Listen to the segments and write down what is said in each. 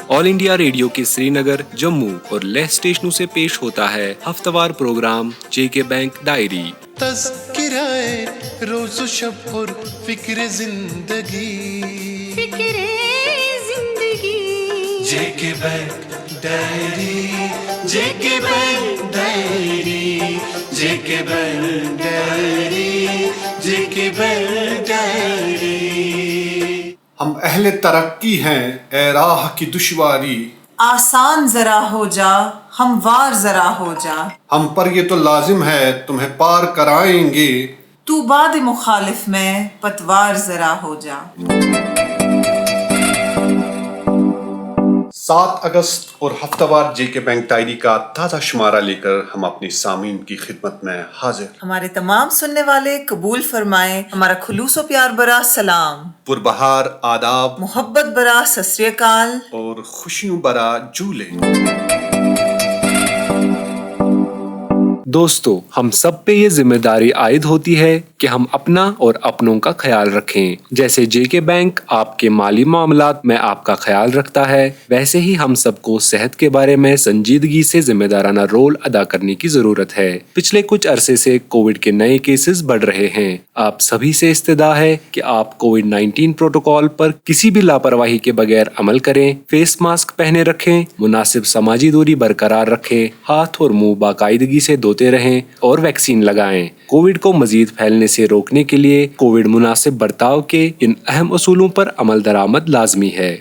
All India radio के श्रीनगर, जम्मू और लेह स्टेशनों से पेश होता है हफ्तावार प्रोग्राम जेके बैंक डायरी। तज़किराए रोज़ व शब और फिक्र जिंदगी जेके बैंक डायरी, जेके बैंक डायरी, जेके बैंक डायरी, जेके बैंक डायरी। हम अहले तरक्की हैं, ए राह की दुश्वारी, आसान जरा हो जा, हमवार जरा हो जा, हम पर ये तो लाजिम है तुम्हें पार कराएंगे, तू बाद मुखालिफ में पतवार जरा हो जा। 7 अगस्त और हफ्तावार जेके बैंक डायरी का ताज़ा शुमारा लेकर हम अपने सामीन की खिदमत में हाजिर। हमारे तमाम सुनने वाले कबूल फरमाएं हमारा खुलूस और प्यार भरा सलाम, पुरबहार आदाब, मोहब्बत भरा सत श्री अकाल और खुशियों भरा जूले। दोस्तों, हम सब पे ये जिम्मेदारी आयद होती है कि हम अपना और अपनों का ख्याल रखें। जैसे जेके बैंक आपके माली मामलात में आपका ख्याल रखता है, वैसे ही हम सबको सेहत के बारे में संजीदगी से जिम्मेदाराना रोल अदा करने की जरूरत है। पिछले कुछ अरसे से कोविड के नए केसेस बढ़ रहे हैं। आप सभी से इस्तदा है कि आप कोविड-19 प्रोटोकॉल पर किसी भी लापरवाही के बगैर अमल करें, फेस मास्क पहने रखें, मुनासिब समाजी दूरी बरकरार रखें, हाथ और मुंह बाकायदगी से धोते रहें और वैक्सीन लगाएं। कोविड को मजीद फैलने से रोकने के लिए कोविड मुनासिब बर्ताव के इन अहम उसूलों पर अमल दरामद लाजमी है।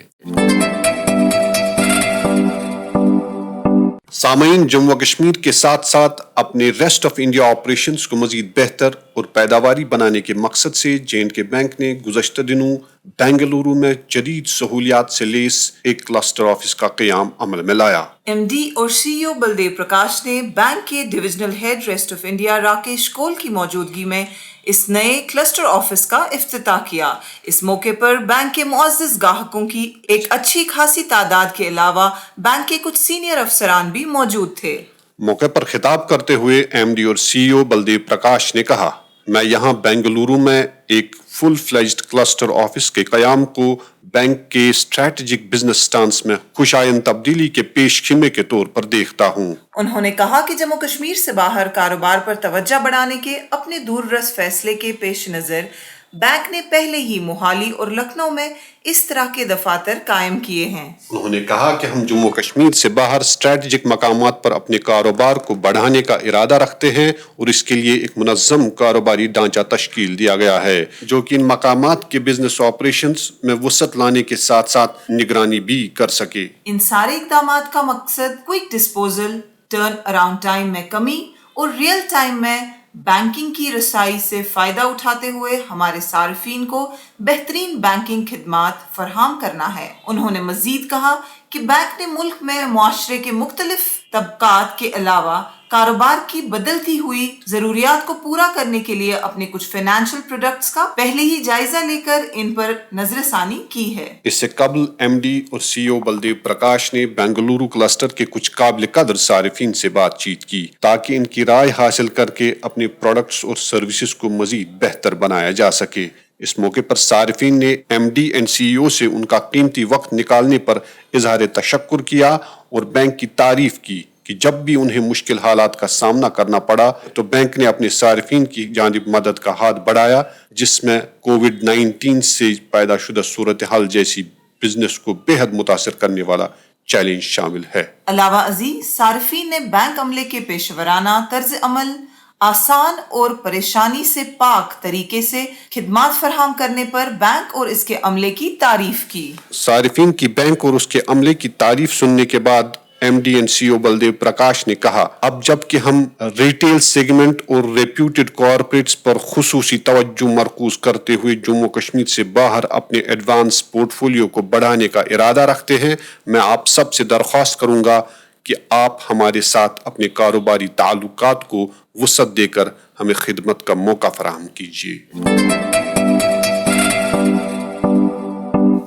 सामीन, जम्मू कश्मीर के साथ साथ अपने रेस्ट ऑफ इंडिया ऑपरेशंस को मजीद बेहतर और पैदावारी बनाने के मकसद से जे&के बैंक ने गुज़श्ता दिनों बेंगलुरु में जदीद सहूलियात से लेस एक क्लस्टर ऑफिस का क़याम अमल में लाया। MD और CEO बलदेव प्रकाश ने बैंक के divisional head rest of India Rakesh Kaul की मौजूदगी में इस नए क्लस्टर ऑफिस का इफ्तिताह किया। इस मौके पर बैंक के मुअज़्ज़िज़ गाहकों की एक अच्छी खासी तादाद के अलावा बैंक के कुछ सीनियर अफसरान भी मौजूद थे। मौके पर खिताब करते हुए MD और CEO बलदेव प्रकाश ने कहा, मैं यहाँ बेंगलुरु में एक फुल फ्लेज्ड क्लस्टर ऑफिस के क़याम को बैंक के स्ट्रैटेजिक बिजनेस स्टांस में खुशायन तब्दीली के पेश खिमे के तौर पर देखता हूँ। उन्होंने कहा कि जम्मू कश्मीर से बाहर कारोबार पर तवज्जो बढ़ाने के अपने दूररस फैसले के पेश नज़र बैंक ने पहले ही मोहाली और लखनऊ में इस तरह के दफातर कायम किए हैं। उन्होंने कहा कि हम जम्मू कश्मीर से बाहर स्ट्रैटेजिक मकामात पर अपने कारोबार को बढ़ाने का इरादा रखते हैं और इसके लिए एक मुनज़्ज़म कारोबारी ढांचा तश्कील दिया गया है जो कि इन मकामात के बिजनेस ऑपरेशंस में वसअत लाने के साथ साथ निगरानी भी कर सके। इन सारे इक़दामात का मकसद quick disposal, turn around time में कमी और रियल टाइम में बैंकिंग की रसाई से फ़ायदा उठाते हुए हमारे सार्फिन को बेहतरीन बैंकिंग खिदमात फरहम करना है। उन्होंने मज़ीद कहा कि बैंक ने मुल्क में मुआशरे के मुख्तलिफ तबकात के अलावा कारोबार की बदलती हुई ज़रूरियात को पूरा करने के लिए अपने कुछ फाइनेंशियल प्रोडक्ट्स का पहले ही जायजा लेकर इन पर नजरसानी की है। इससे कबल MD और CEO बलदेव प्रकाश ने बेंगलुरु क्लस्टर के कुछ काबिल कदर सारिफिन से बातचीत की ताकि इनकी राय हासिल करके अपने प्रोडक्ट्स और सर्विसेज को मजीद बेहतर बनाया जा सके। इस मौके पर सारिफिन ने MD और CEO से उनका कीमती वक्त निकालने पर इजहार तशक्कुर किया और बैंक की तारीफ की कि जब भी उन्हें मुश्किल हालात का सामना करना पड़ा तो बैंक ने अपने सारिफिन की जानिब मदद का हाथ बढ़ाया, जिसमें कोविड-19 से पैदा शुदा सूरत हाल जैसी बिजनेस को बेहद मुतासिर करने वाला चैलेंज शामिल है। अलावा अजीज सारिफिन ने बैंक अमले के पेशवराना तर्ज अमल, आसान और परेशानी से पाक तरीके से खिदमात फरहम करने पर बैंक और इसके अमले की तारीफ की। सारिफिन की बैंक और उसके अमले की तारीफ सुनने के बाद MD और CEO बलदेव प्रकाश ने कहा, अब जबकि हम रिटेल सेगमेंट और रेप्यूटेड कॉर्पोरेट्स पर खुसूसी तवज्जो मरकूज करते हुए जम्मू कश्मीर से बाहर अपने एडवांस पोर्टफोलियो को बढ़ाने का इरादा रखते हैं, मैं आप सब से दरख्वास्त करूंगा कि आप हमारे साथ अपने कारोबारी ताल्लुकात को वसअत देकर हमें खिदमत का मौका फराहम कीजिए।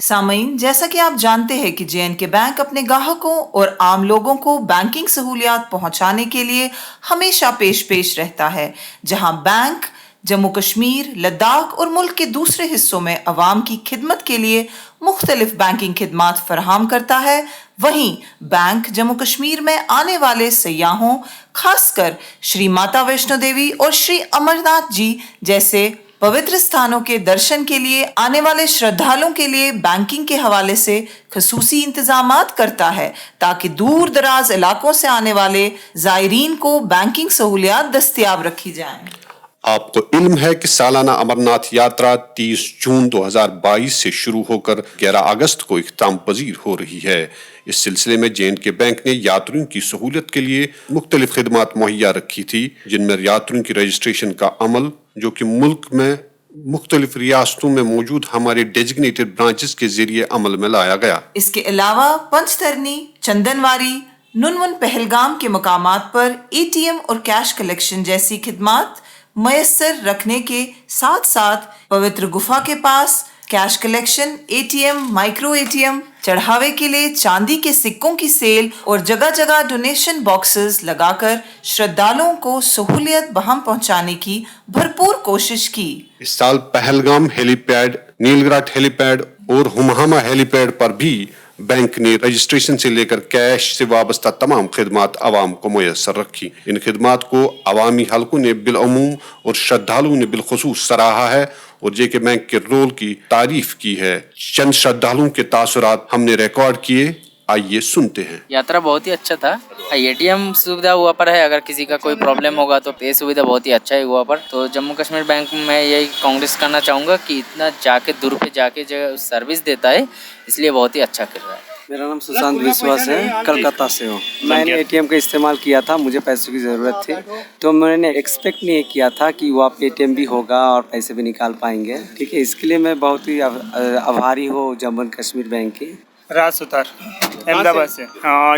सामीन, जैसा कि आप जानते हैं कि जे&के बैंक अपने ग्राहकों और आम लोगों को बैंकिंग सहूलियात पहुंचाने के लिए हमेशा पेश रहता है। जहां बैंक जम्मू कश्मीर, लद्दाख और मुल्क के दूसरे हिस्सों में अवाम की खिदमत के लिए मुख्तलिफ बैंकिंग खिदमात फराहम करता है, वहीं बैंक जम्मू कश्मीर में आने वाले सयाहों, खासकर श्री माता वैष्णो देवी और श्री अमरनाथ जी जैसे पवित्र स्थानों के दर्शन के लिए आने वाले श्रद्धालुओं के लिए बैंकिंग के हवाले से खसूसी इंतजामात करता है, ताकि दूर दराज इलाकों से आने वाले जायरीन को बैंकिंग सहूलियात दस्तयाब रखी जाएं। आपको इल्म है कि सालाना अमरनाथ यात्रा 30 जून 2022 से शुरू होकर 11 अगस्त को इख्तिताम पजीर हो रही है। इस सिलसिले में J&K बैंक ने यात्रियों की सहूलियत के लिए मुख्तलिफ खिदमात मुहैया रखी थी, जिनमें यात्रियों की रजिस्ट्रेशन का अमल, जो कि मुल्क में मुख्तलिफ रियासतों में मौजूद हमारे डेजिग्नेटेड ब्रांचेस के जरिए अमल में लाया गया। इसके अलावा पंचतरनी, चंदनवारी, नुनमुन, पहलगाम के मकामात पर ATM और कैश कलेक्शन जैसी खिदमात मयसर रखने के साथ साथ पवित्र गुफा के पास cash collection, ATM, micro ATM, चढ़ावे के लिए चांदी के सिक्कों की सेल और जगह जगह डोनेशन बॉक्सेस लगाकर श्रद्धालुओं को सहूलियत बहम पहुंचाने की भरपूर कोशिश की। इस साल पहलगाम हेलीपैड, नीलग्राट हेलीपैड और हुमहामा हेलीपैड पर भी बैंक ने रजिस्ट्रेशन से लेकर कैश से वाबस्ता तमाम खिदमात आवाम को मुयस्सर रखी। इन खिदमात को अवामी हलकों ने बिलअमूम और श्रद्धालुओं ने बिलखुसूस सराहा है और J&K बैंक के रोल की तारीफ की है। चंद श्रद्धालुओं के तासुरात हमने रिकॉर्ड किए, आइए सुनते हैं। यात्रा बहुत ही अच्छा था। ATM सुविधा हुआ पर है, अगर किसी का कोई प्रॉब्लम होगा तो पे सुविधा बहुत ही अच्छा है हुआ पर। तो जम्मू कश्मीर बैंक में यही कांग्रेस करना चाहूँगा कि इतना जाके दूर पे जाके जो सर्विस देता है, इसलिए बहुत ही अच्छा कर रहा है। मेरा नाम सुशांत विश्वास है, कलकत्ता से हूँ। मैंने ATM का इस्तेमाल किया था, मुझे पैसों की ज़रूरत थी, तो मैंने एक्सपेक्ट नहीं किया था कि वहाँ पे ATM भी होगा और पैसे भी निकाल पाएंगे। ठीक है, इसके लिए मैं बहुत ही आभारी हूँ जम्मू कश्मीर बैंक की। राज सुतार, अहमदाबाद से।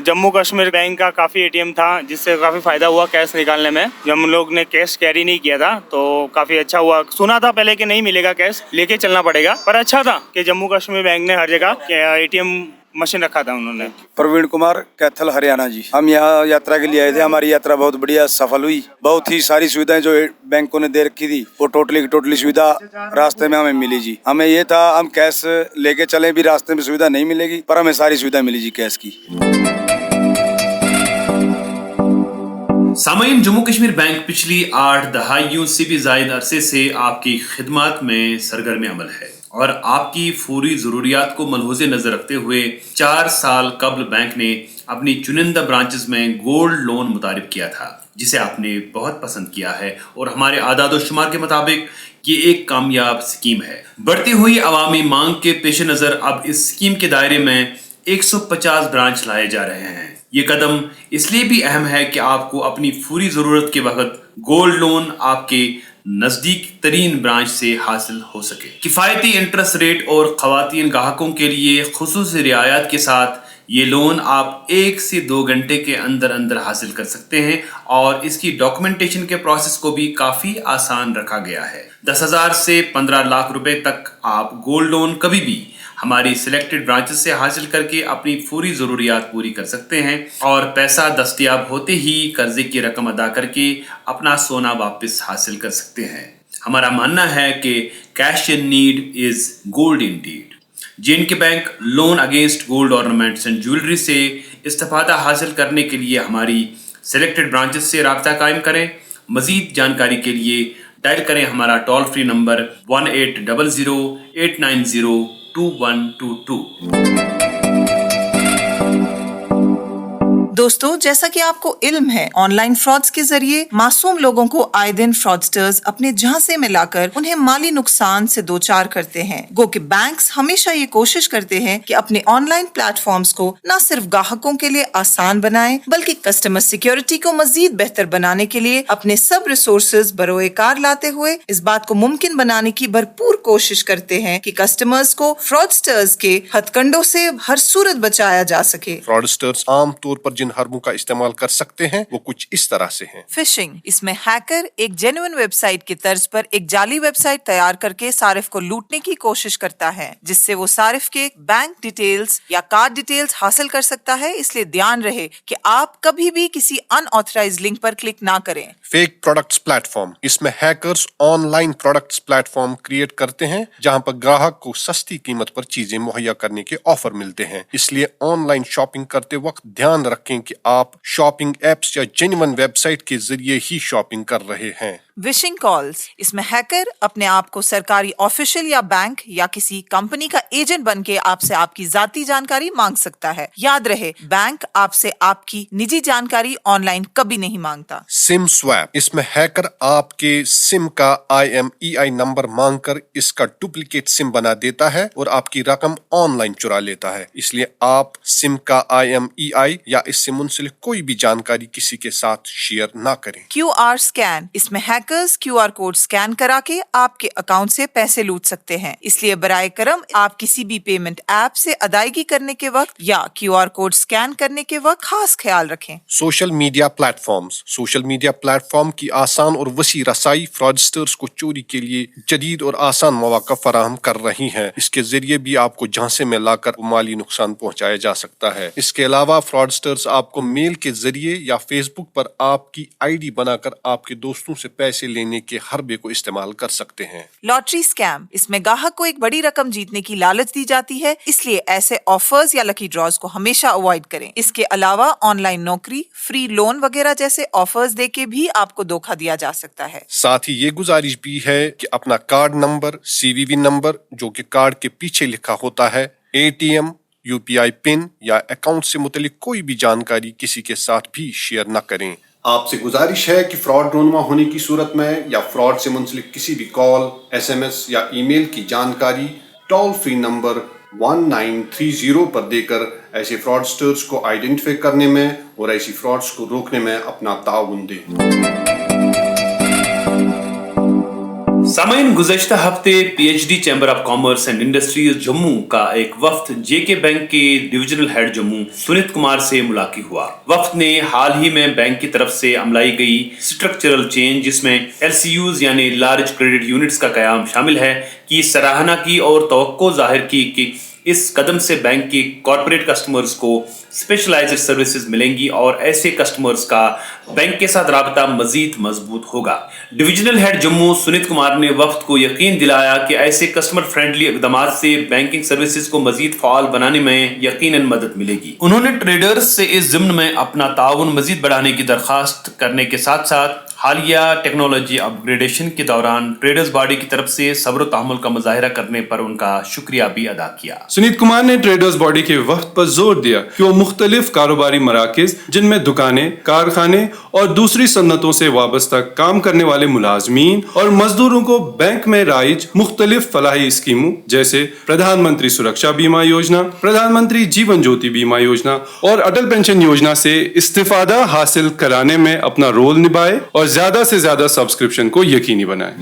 जम्मू कश्मीर बैंक का काफ़ी ATM था, जिससे काफ़ी फ़ायदा हुआ कैश निकालने में। जब हम लोग ने कैश कैरी नहीं किया था तो काफ़ी अच्छा हुआ। सुना था पहले कि नहीं मिलेगा कैश, लेके चलना पड़ेगा, पर अच्छा था कि जम्मू कश्मीर बैंक ने हर जगह ATM मशीन रखा था उन्होंने। प्रवीण कुमार, कैथल, हरियाणा जी। हम यहाँ यात्रा के लिए आए थे, हमारी यात्रा बहुत बढ़िया सफल हुई। बहुत ही सारी सुविधाएं जो बैंकों ने दे रखी थी वो टोटली सुविधा रास्ते में हमें मिली जी। हमें ये था हम कैश लेके चले भी रास्ते में सुविधा नहीं मिलेगी, पर हमें सारी सुविधा मिली जी कैश की। सामाइन, जम्मू कश्मीर बैंक पिछली 8 दहाइयों से भी ज्यादा अरसे से आपकी खिदमत में सरगर्म अमल है और आपकी फौरी ज़रूरियात को मलहूज़े नज़र रखते हुए 4 साल कबल बैंक ने अपनी चुनिंदा ब्रांचेस में गोल्ड लोन मुतारिफ किया था, जिसे आपने बहुत पसंद किया है और हमारे आदाद और शुमार के मुताबिक ये एक कामयाब स्कीम है। बढ़ती हुई अवामी मांग के पेश नज़र अब इस स्कीम के दायरे में 150 ब्रांच लाए जा रहे हैं। ये कदम इसलिए भी अहम है कि आपको अपनी पूरी ज़रूरत के वक्त गोल्ड लोन आपके नजदीक तरीन ब्रांच से हासिल हो सके। किफायती इंटरेस्ट रेट और खवातीन ग्राहकों के लिए खुसूसी रियायत के साथ ये लोन आप 1 से 2 घंटे के अंदर अंदर हासिल कर सकते हैं और इसकी डॉक्यूमेंटेशन के प्रोसेस को भी काफ़ी आसान रखा गया है। 10,000 से 15 लाख रुपए तक आप गोल्ड लोन कभी भी हमारी सिलेक्टेड ब्रांचेस से हासिल करके अपनी पूरी ज़रूरियात पूरी कर सकते हैं और पैसा दस्तयाब होते ही कर्जे की रकम अदा करके अपना सोना वापस हासिल कर सकते हैं। हमारा मानना है कि cash in need is gold in deed. J&K bank loan against gold ornaments and jewellery से इस्तेफादा हासिल करने के लिए हमारी सिलेक्टेड ब्रांचेस से राब्ता कायम करें। मज़ीद जानकारी के लिए डायल करें हमारा टोल फ्री नंबर 1800-890-2122। दोस्तों, जैसा कि आपको इल्म है, ऑनलाइन फ्रॉड्स के जरिए मासूम लोगों को आए दिन फ्रॉडस्टर्स अपने झांसे में लाकर उन्हें माली नुकसान से दो चार करते हैं। गो कि बैंक्स हमेशा ये कोशिश करते हैं कि अपने ऑनलाइन प्लेटफॉर्म्स को न सिर्फ ग्राहकों के लिए आसान बनाएं, बल्कि कस्टमर सिक्योरिटी को मजीद बेहतर बनाने के लिए अपने सब रिसोर्सेज बरोए कार लाते हुए इस बात को मुमकिन बनाने की भरपूर कोशिश करते हैं कि कस्टमर्स को फ्रॉडस्टर्स के हथकंडों से हर सूरत बचाया जा सके। फ्रॉडस्टर्स आम तौर पर जिन हरबों का इस्तेमाल कर सकते हैं वो कुछ इस तरह से हैं। फिशिंग, इसमें हैकर एक जेन्युइन वेबसाइट की तर्ज पर एक जाली वेबसाइट तैयार करके सारिफ को लूटने की कोशिश करता है, जिससे वो सारिफ के बैंक डिटेल्स या कार्ड डिटेल्स हासिल कर सकता है। इसलिए ध्यान रहे कि आप कभी भी किसी अनऑथराइज्ड लिंक पर क्लिक ना करें। फेक प्रोडक्ट्स प्लेटफॉर्म, इसमें hackers online products platform create करते हैं जहां पर ग्राहक को सस्ती कीमत पर चीजें मुहैया करने के ऑफर मिलते हैं। इसलिए ऑनलाइन शॉपिंग करते वक्त ध्यान रखें कि आप शॉपिंग एप्स या जेन्युइन वेबसाइट के जरिए ही शॉपिंग कर रहे हैं। विशिंग कॉल्स, इसमें हैकर अपने आप को सरकारी ऑफिशियल या बैंक या किसी कंपनी का एजेंट बनके आपसे आपकी जाती जानकारी मांग सकता है। याद रहे, बैंक आपसे आपकी निजी जानकारी ऑनलाइन कभी नहीं मांगता। सिम स्वैप, इसमें हैकर आपके सिम का IMEI नंबर मांगकर इसका डुप्लीकेट सिम बना देता है और आपकी रकम ऑनलाइन चुरा लेता है। इसलिए आप सिम का IMEI या इससे मुंसलिक कोई भी जानकारी किसी के साथ शेयर ना करें। QR स्कैन, इसमें हैकर्स QR कोड स्कैन करा के आपके अकाउंट से पैसे लूट सकते हैं। इसलिए बराए करम आप किसी भी पेमेंट ऐप से अदायगी करने के वक्त या QR कोड स्कैन करने के वक्त खास ख्याल रखें। Social media platforms, social media platform की आसान और वसी रसाई फ्रॉडस्टर्स को चोरी के लिए जदीद और आसान मौका फराहम कर रही हैं। इसके जरिए भी आपको झांसे में लाकर माली नुकसान पहुंचाया जा सकता है। इसके अलावा फ्रॉडस्टर्स आपको मेल के जरिए या फेसबुक पर आपकी ID बनाकर आपके दोस्तों से पैसे लेने के हरबे को इस्तेमाल कर सकते हैं। लॉटरी स्कैम, इसमें ग्राहक को एक बड़ी रकम जीतने की लालच दी जाती है, इसलिए ऐसे ऑफर्स या लकी ड्रॉज को हमेशा अवॉइड करें। इसके अलावा ऑनलाइन नौकरी, फ्री लोन वगैरह जैसे ऑफर्स देके भी आपको धोखा दिया जा सकता है। साथ ही ये गुजारिश भी है कि अपना कार्ड नंबर, CVV नंबर जो कि कार्ड के पीछे लिखा होता है, ATM, UPI पिन या अकाउंट से मुतलिक कोई भी जानकारी किसी के साथ भी शेयर न करें। आपसे गुजारिश है कि फ्रॉड रोनुमा होने की सूरत में या फ्रॉड से मुंसलिक किसी भी कॉल, SMS या ईमेल की जानकारी टोल फ्री नंबर 1930 पर देकर ऐसे फ्रॉडस्टर्स को आइडेंटिफाई करने में और ऐसी फ्रॉड्स को रोकने में अपना ताउन दें। सामाइन, गुज़श्ता हफ्ते PhD chamber of commerce and industries Jammu का एक वफ्द JK बैंक के डिविजनल हेड जम्मू सुनीत कुमार से मुलाकात हुआ। वफ्द ने हाल ही में बैंक की तरफ से अमलाई गई स्ट्रक्चरल चेंज जिसमें LCUs यानी लार्ज क्रेडिट यूनिट्स का कयाम शामिल है की सराहना की और तवक्को जाहिर की कि इस कदम से बैंक के कॉर्पोरेट कस्टमर्स को स्पेशलाइज्ड सर्विसेज मिलेंगी और ऐसे कस्टमर्स का बैंक के साथ राबता मजीद मजबूत होगा। डिविजनल हेड जम्मू सुनीत कुमार ने वफ्द को यकीन दिलाया कि ऐसे कस्टमर फ्रेंडली इकदाम से बैंकिंग सर्विसेज को मजीद फाल बनाने में यकीनन मदद मिलेगी। उन्होंने ट्रेडर्स से इस ज़िम्न में अपना ताउन मजीद बढ़ाने की दरख्वास्त करने के साथ साथ हालिया टेक्नोलॉजी अपग्रेडेशन के दौरान ट्रेडर्स बॉडी की तरफ से सब्र तहम्मुल का मुजाहिरा करने पर उनका शुक्रिया भी अदा किया। सुनीत कुमार ने ट्रेडर्स बॉडी के वक्त पर जोर दिया कि वो मुख्तलिफ कारोबारी मराकिज जिनमें दुकानें, कारखाने और दूसरी सन्नतों से वाबस्ता काम करने वाले मुलाजमीन और मजदूरों को बैंक में राइज मुख्तलिफ फलाही स्कीमों जैसे प्रधानमंत्री सुरक्षा बीमा योजना, प्रधानमंत्री जीवन ज्योति बीमा योजना और अटल पेंशन योजना से इस्तिफादा हासिल कराने में अपना रोल निभाए और ज्यादा से ज्यादा सब्सक्रिप्शन को यकीनी बनाए।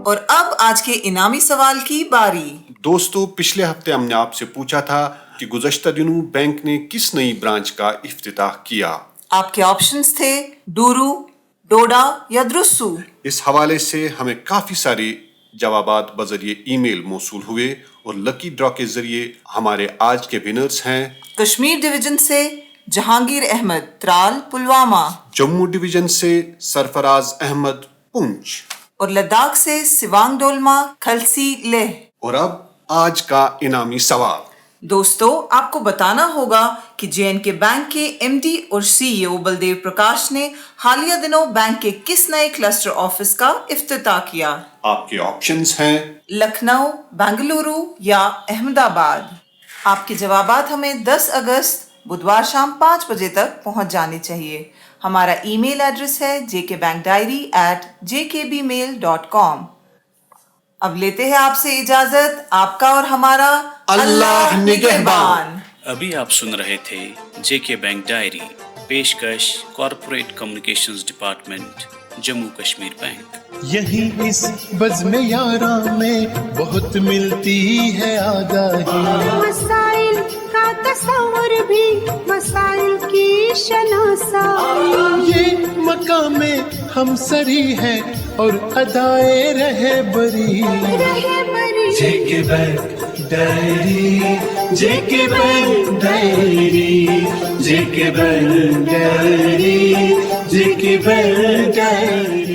और अब आज के इनामी सवाल की बारी। दोस्तों, पिछले हफ्ते हमने आपसे पूछा था कि गुज़श्ता दिनों बैंक ने किस नई ब्रांच का इफ्तिताह किया। आपके ऑप्शंस थे डूरू, डोडा या द्रुस्सू। इस हवाले से हमें काफी सारे जवाबात बजरिए ईमेल मौसूल हुए और लकी ड्रॉ के जरिए हमारे आज के विनर्स हैं कश्मीर डिवीजन से जहांगीर अहमद त्राल पुलवामा, जम्मू डिवीजन से सरफराज अहमद पुंछ और लद्दाख से सिवांग डोलमा खलसी लेह। और अब आज का इनामी सवाल। दोस्तों, आपको बताना होगा कि JNK बैंक के MD और CEO बलदेव प्रकाश ने हालिया दिनों बैंक के किस नए क्लस्टर ऑफिस का इफ्तिताह किया। आपके ऑप्शंस हैं लखनऊ, बेंगलुरु या अहमदाबाद। आपके जवाबात हमें 10 अगस्त बुधवार शाम 5 बजे तक पहुंच जाने चाहिए। हमारा ईमेल एड्रेस है jkbankdiary@jkbmail.com। अब लेते हैं आपसे इजाजत। आपका और हमारा अल्लाह निगहबान। अभी आप सुन रहे थे JK बैंक डायरी, पेशकश corporate communications department, Jammu Kashmir bank. यही इस बज़्म यारा में बहुत मिलती है आगाही। का तस्वुर भी मसाइल की शनासाई। ये मकामे हम सरी है और अदाए रहे बरी। जेके बैंक डायरी, जेके बैंक डायरी, जेके बैंक डायरी, जेके बैंक डायरी।